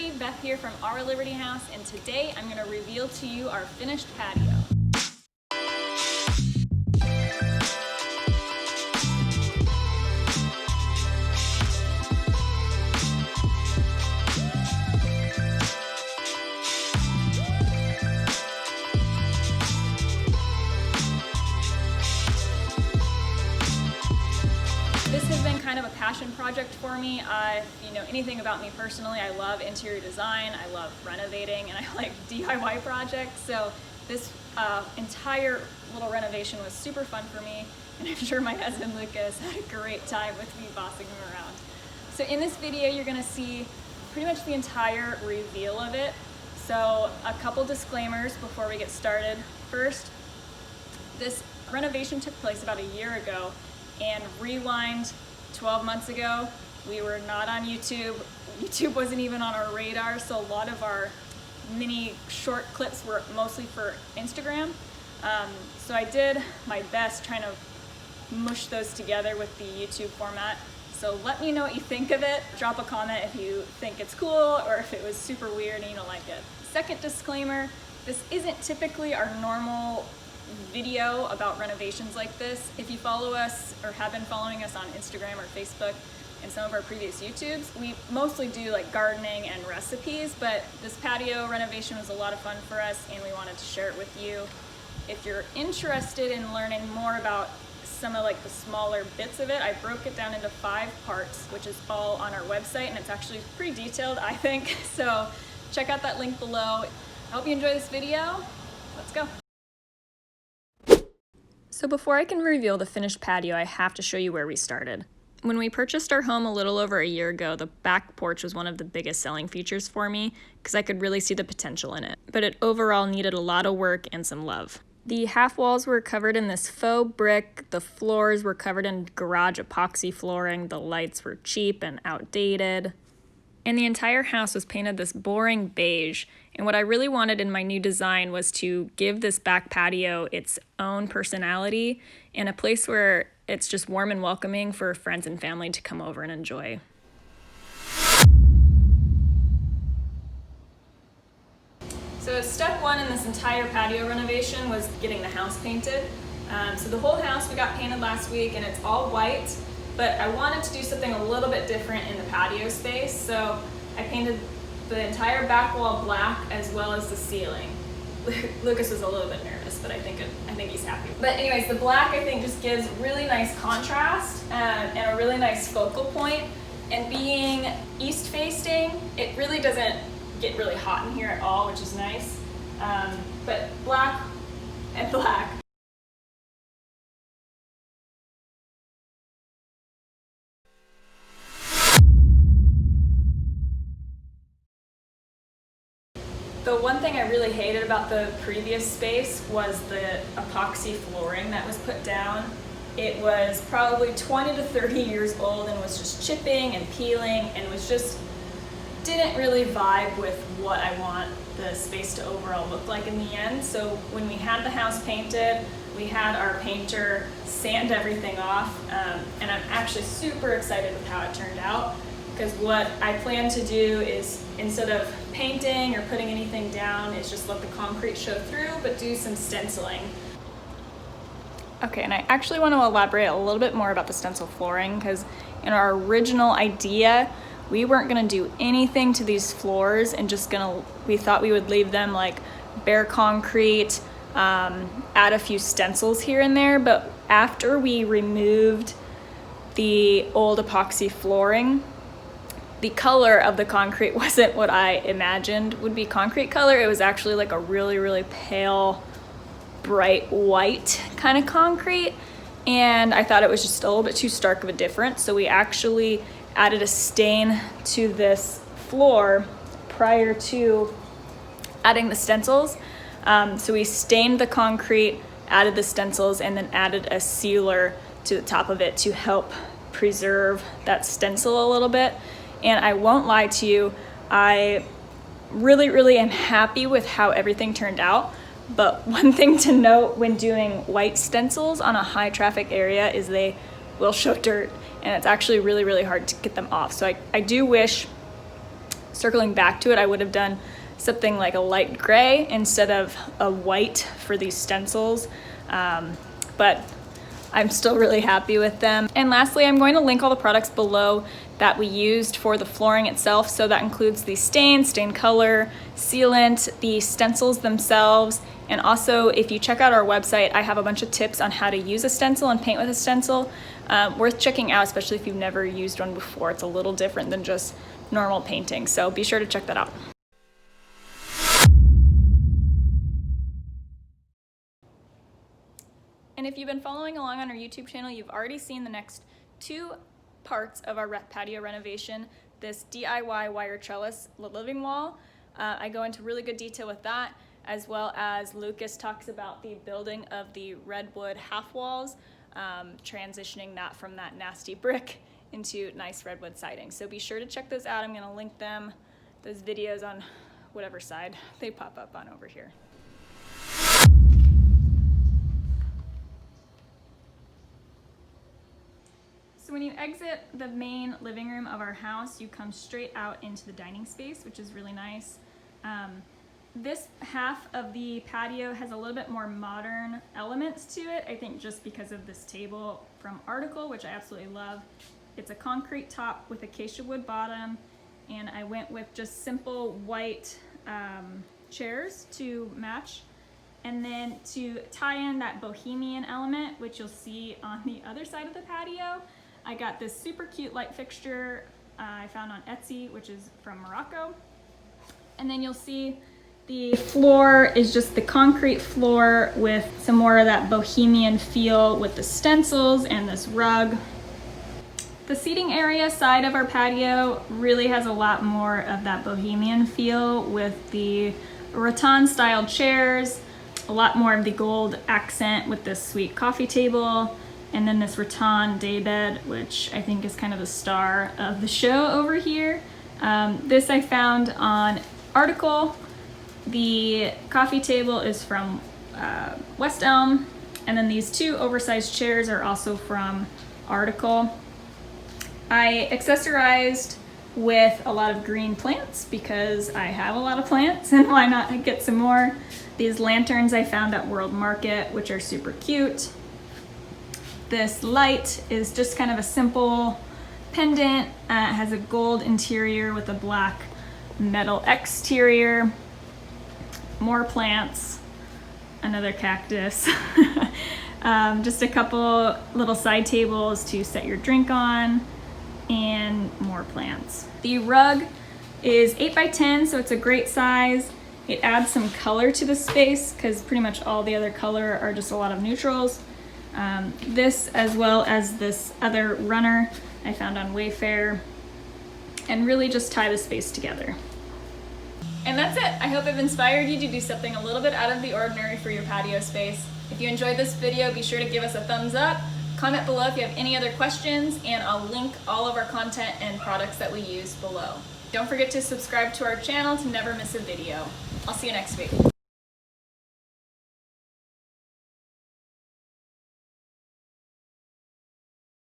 everybody, Beth here from Our Liberty House, and today I'm going to reveal to you our finished patio. This has been kind of a passion project for me. If you know anything about me personally, I love interior design, I love renovating, and I like DIY projects. So this entire little renovation was super fun for me, and I'm sure my husband Lucas had a great time with me bossing him around. So in this video, you're gonna see pretty much the entire reveal of it. So a couple disclaimers before we get started. First, this renovation took place about a year ago, and rewind 12 months ago, we were not on YouTube. YouTube wasn't even on our radar, so a lot of our mini short clips were mostly for Instagram. So I did my best trying to mush those together with the YouTube format. So let me know what you think of it. Drop a comment if you think it's cool or if it was super weird and you don't like it. Second disclaimer, this isn't typically our normal video about renovations like this. If you follow us or have been following us on Instagram or Facebook and some of our previous YouTubes, we mostly do like gardening and recipes, but this patio renovation was a lot of fun for us and we wanted to share it with you. If you're interested in learning more about some of like the smaller bits of it, I broke it down into 5 parts, which is all on our website, and it's actually pretty detailed, I think. So check out that link below. I hope you enjoy this video. Let's go. So before I can reveal the finished patio, I have to show you where we started. When we purchased our home a little over a year ago, the back porch was one of the biggest selling features for me because I could really see the potential in it, but it overall needed a lot of work and some love. The half walls were covered in this faux brick, the floors were covered in garage epoxy flooring, the lights were cheap and outdated, and the entire house was painted this boring beige. And what I really wanted in my new design was to give this back patio its own personality and a place where it's just warm and welcoming for friends and family to come over and enjoy. So step 1 in this entire patio renovation was getting the house painted. So the whole house we got painted last week and it's all white, but I wanted to do something a little bit different in the patio space. So I painted the entire back wall black as well as the ceiling. Lucas was a little bit nervous, but I think he's happy. But anyways, the black I think just gives really nice contrast and a really nice focal point. And being east facing, it really doesn't get really hot in here at all, which is nice. But black and black. The one thing I really hated about the previous space was the epoxy flooring that was put down. It was probably 20 to 30 years old and was just chipping and peeling and was just didn't really vibe with what I want the space to overall look like in the end. So when we had the house painted, we had our painter sand everything off, and I'm actually super excited with how it turned out. Because what I plan to do is, instead of painting or putting anything down, is just let the concrete show through, but do some stenciling. Okay, and I actually want to elaborate a little bit more about the stencil flooring, because in our original idea, we weren't going to do anything to these floors and we thought we would leave them like bare concrete, add a few stencils here and there, but after we removed the old epoxy flooring, the color of the concrete wasn't what I imagined would be concrete color. It was actually like a really, really pale, bright white kind of concrete. And I thought it was just a little bit too stark of a difference. So we actually added a stain to this floor prior to adding the stencils. So we stained the concrete, added the stencils, and then added a sealer to the top of it to help preserve that stencil a little bit. And I won't lie to you, I really, really am happy with how everything turned out. But one thing to note when doing white stencils on a high traffic area is they will show dirt, and it's actually really, really hard to get them off. So I do wish circling back to it, I would have done something like a light gray instead of a white for these stencils. But I'm still really happy with them. And lastly, I'm going to link all the products below that we used for the flooring itself. So that includes the stain color, sealant, the stencils themselves, and also if you check out our website, I have a bunch of tips on how to use a stencil and paint with a stencil. Worth checking out, especially if you've never used one before. It's a little different than just normal painting, so be sure to check that out. And if you've been following along on our YouTube channel, you've already seen the next 2 parts of our patio renovation, this DIY wire trellis living wall. I go into really good detail with that, as well as Lucas talks about the building of the redwood half walls, transitioning that from that nasty brick into nice redwood siding. So be sure to check those out. I'm gonna link them, those videos, on whatever side they pop up on over here. So when you exit the main living room of our house, you come straight out into the dining space, which is really nice. This half of the patio has a little bit more modern elements to it, I think just because of this table from Article, which I absolutely love. It's a concrete top with acacia wood bottom, and I went with just simple white chairs to match. And then to tie in that bohemian element, which you'll see on the other side of the patio, I got this super cute light fixture I found on Etsy, which is from Morocco. And then you'll see the floor is just the concrete floor with some more of that bohemian feel with the stencils and this rug. The seating area side of our patio really has a lot more of that bohemian feel with the rattan style chairs, a lot more of the gold accent with this sweet coffee table, and then this Ratan Day Bed, which I think is kind of the star of the show over here. This I found on Article. The coffee table is from West Elm, and then these 2 oversized chairs are also from Article. I accessorized with a lot of green plants because I have a lot of plants, and why not get some more. These lanterns I found at World Market, which are super cute. This light is just kind of a simple pendant. It has a gold interior with a black metal exterior. More plants, another cactus. Just a couple little side tables to set your drink on, and more plants. The rug is 8 by 10, so it's a great size. It adds some color to the space because pretty much all the other color are just a lot of neutrals. This, as well as this other runner I found on Wayfair, and really just tie the space together. And that's it. I hope I've inspired you to do something a little bit out of the ordinary for your patio space. If you enjoyed this video, be sure to give us a thumbs up. Comment below if you have any other questions, and I'll link all of our content and products that we use below. Don't forget to subscribe to our channel to never miss a video. I'll see you next week.